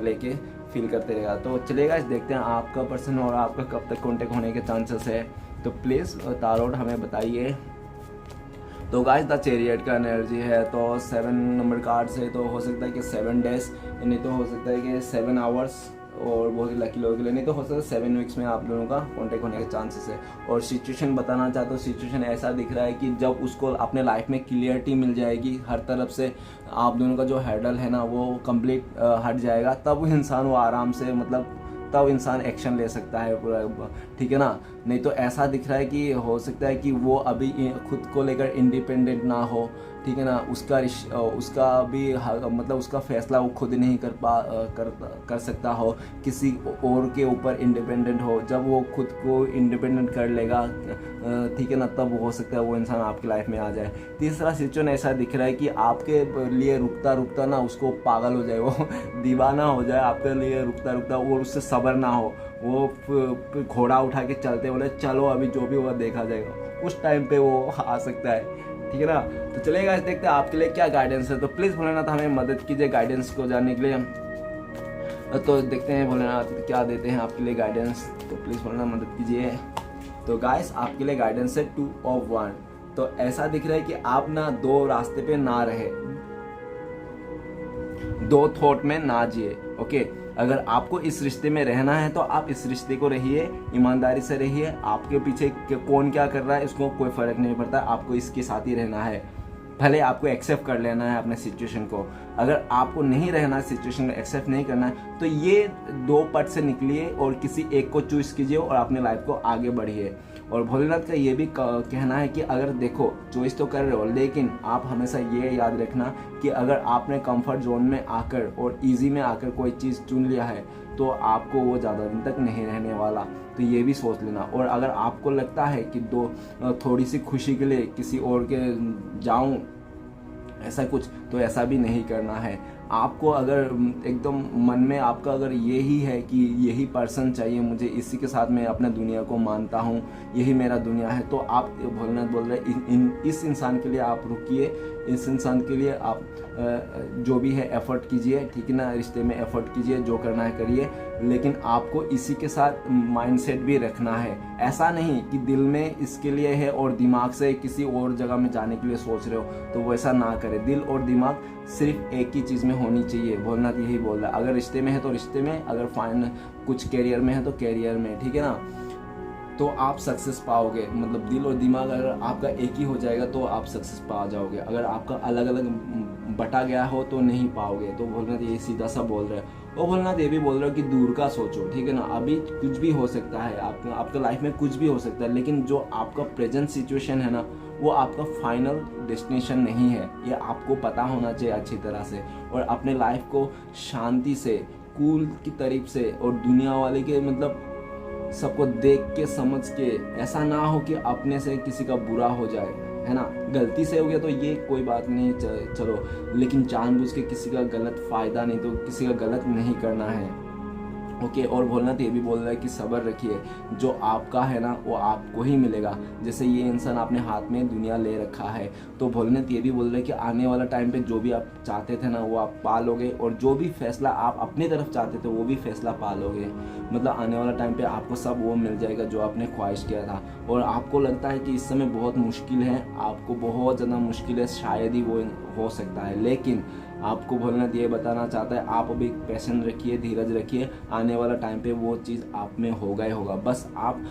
लेके फील करते रहेगा। तो चलेगा, देखते हैं आपका पर्सन और आपका कब तक कॉन्टेक्ट होने के चांसेस है। तो प्लीज़ तारोट हमें बताइए। तो गाइस द चैरियट का एनर्जी है, तो 7 नंबर कार्ड से तो हो सकता है कि 7 डेज, नहीं तो हो सकता है कि 7 आवर्स, और बहुत ही लकी लोगों के लिए नहीं तो हो सकता है 7 वीक्स में आप दोनों का कांटेक्ट होने के चांसेस है। और सिचुएशन बताना चाहता हूँ, सिचुएशन ऐसा दिख रहा है कि जब उसको अपने लाइफ में क्लियरिटी मिल जाएगी, हर तरफ से आप दोनों का जो हैडल है ना वो कंप्लीट हट जाएगा, तब इंसान वो आराम से मतलब तब इंसान एक्शन ले सकता है पूरा, ठीक है ना। नहीं तो ऐसा दिख रहा है कि हो सकता है कि वो अभी खुद को लेकर इंडिपेंडेंट ना हो, ठीक है ना। उसका भी मतलब उसका फैसला वो खुद नहीं कर सकता हो, किसी और के ऊपर इंडिपेंडेंट हो। जब वो खुद को इंडिपेंडेंट कर लेगा, ठीक है ना, तब हो सकता है वो इंसान आपकी लाइफ में आ जाए। तीसरा सिचुएशन ऐसा दिख रहा है कि आपके लिए रुकता रुकता ना उसको पागल हो जाए, वो दीवाना हो जाए आपके लिए रुकता रुकता, और उससे सब्र ना हो, वो घोड़ा उठा के चलते बोले चलो अभी जो भी होगा देखा जाएगा, उस टाइम पे वो आ सकता है, ठीक है ना। तो चलेगा, देखते हैं आपके लिए क्या गाइडेंस है। तो प्लीज़ भोलेनाथ हमें मदद कीजिए गाइडेंस को जानने के लिए। तो देखते हैं भोलेनाथ क्या देते हैं आपके लिए गाइडेंस। तो प्लीज़ भोलेनाथ मदद कीजिए। तो गाइस आपके लिए गाइडेंस है 2 of 1। तो ऐसा दिख रहा है कि आप ना 2 रास्ते पे ना रहे, 2 थॉट में ना जिए, ओके। अगर आपको इस रिश्ते में रहना है तो आप इस रिश्ते को रहिए, ईमानदारी से रहिए। आपके पीछे कौन क्या कर रहा है इसको कोई फर्क नहीं पड़ता, आपको इसके साथ ही रहना है। भले आपको एक्सेप्ट कर लेना है अपने सिचुएशन को। अगर आपको नहीं रहना, सिचुएशन को एक्सेप्ट नहीं करना है, तो ये 2 पट से निकलिए और किसी एक को चूज कीजिए और अपने लाइफ को आगे बढ़िए। और भोलेनाथ का ये भी कहना है कि अगर देखो चॉइस तो कर रहे हो, लेकिन आप हमेशा ये याद रखना कि अगर आपने कंफर्ट जोन में आकर और इजी में आकर कोई चीज़ चुन लिया है तो आपको वो ज़्यादा दिन तक नहीं रहने वाला। तो ये भी सोच लेना। और अगर आपको लगता है कि थोड़ी सी खुशी के लिए किसी और के जाऊं ऐसा कुछ, तो ऐसा भी नहीं करना है आपको। अगर एकदम मन में आपका अगर यही है कि यही पर्सन चाहिए मुझे, इसी के साथ मैं अपने दुनिया को मानता हूँ, यही मेरा दुनिया है, तो आप भोलेनाथ बोल रहे इस इंसान के लिए आप रुकिए, इस इंसान के लिए आप जो भी है एफर्ट कीजिए, ठीक है ना। रिश्ते में एफर्ट कीजिए, जो करना है करिए, लेकिन आपको इसी के साथ माइंडसेट भी रखना है। ऐसा नहीं कि दिल में इसके लिए है और दिमाग से किसी और जगह में जाने के लिए सोच रहे हो, तो वैसा ना करें। दिल और दिमाग सिर्फ एक ही चीज़ में होनी चाहिए। भोलेनाथ यही बोल रहा है, अगर रिश्ते में है तो रिश्ते में, अगर फाइन कुछ कैरियर में है तो कैरियर में, ठीक है ना। तो आप सक्सेस पाओगे। मतलब दिल और दिमाग अगर आपका एक ही हो जाएगा तो आप सक्सेस पा जाओगे। अगर आपका अलग अलग बटा गया हो तो नहीं पाओगे। तो भोलेनाथ ये सीधा सा बोल रहे हैं। और भोलेनाथ ये भी बोल रहे हो कि दूर का सोचो, ठीक है ना। अभी कुछ भी हो सकता है, आपका लाइफ में कुछ भी हो सकता है, लेकिन जो आपका प्रेजेंट सिचुएशन है ना, वो आपका फाइनल डेस्टिनेशन नहीं है। ये आपको पता होना चाहिए अच्छी तरह से। और अपने लाइफ को शांति से, कूल की तरीफ से, और दुनिया वाले के मतलब सबको देख के समझ के, ऐसा ना हो कि अपने से किसी का बुरा हो जाए, है ना। गलती से हो गया तो ये कोई बात नहीं, चलो, लेकिन जानबूझ के किसी का गलत फायदा नहीं, तो किसी का गलत नहीं करना है, ओके। और भोलेनाथ ये भी बोल रहा है कि सब्र रखिए, जो आपका है ना वो आपको ही मिलेगा। जैसे ये इंसान अपने हाथ में दुनिया ले रखा है, तो भोलेनाथ ये भी बोल रहे हैं कि आने वाला टाइम पे जो भी आप चाहते थे ना वो आप पा लोगे, और जो भी फैसला आप अपनी तरफ चाहते थे वो भी फैसला पा लोगे। मतलब आने वाला टाइम पे आपको सब वो मिल जाएगा जो आपने ख्वाहिश किया था। और आपको लगता है कि इस समय बहुत मुश्किल है, आपको बहुत ज़्यादा मुश्किल है, शायद ही वो हो सकता है, लेकिन आपको भोलेनाथ ये बताना चाहता है आप अभी पैशन रखिए, धीरज रखिए, आने वाला टाइम पे वो चीज़ आप में होगा ही होगा। बस आप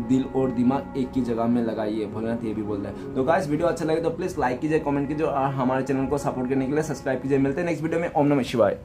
दिल और दिमाग एक ही जगह में लगाइए, भोलेनाथ ये भी बोल रहा है। तो गाइस वीडियो अच्छा लगे तो प्लीज़ लाइक कीजिए, कमेंट कीजिए और हमारे चैनल को सपोर्ट करने के लिए सब्सक्राइब कीजिए। मिलते हैं नेक्स्ट वीडियो में। ओम नमः शिवाय।